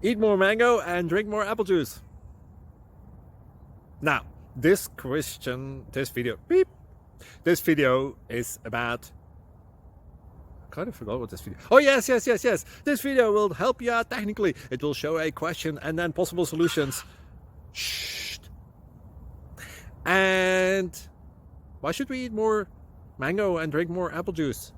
Eat more mango and drink more apple juice. Now, this video is about, I kind of forgot what this video. Oh, yes. This video will help you out technically. It will show a question and then possible solutions. Shh. And why should we eat more mango and drink more apple juice?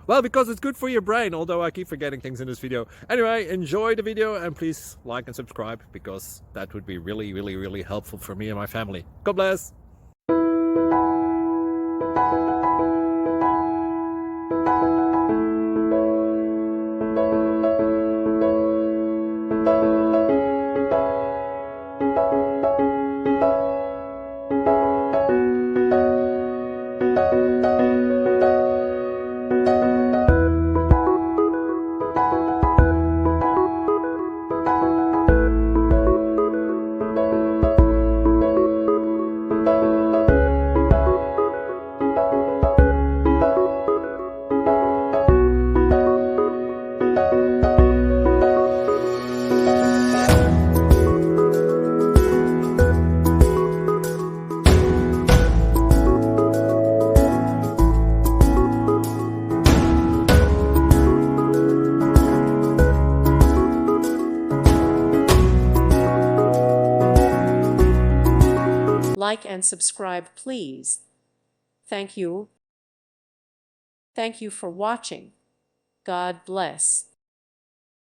Well, because it's good for your brain, although I keep forgetting things in this video. Anyway, enjoy the video and please like and subscribe, because that would be really helpful for me and my family. God bless! Like and subscribe, please. Thank you. Thank you for watching. God bless.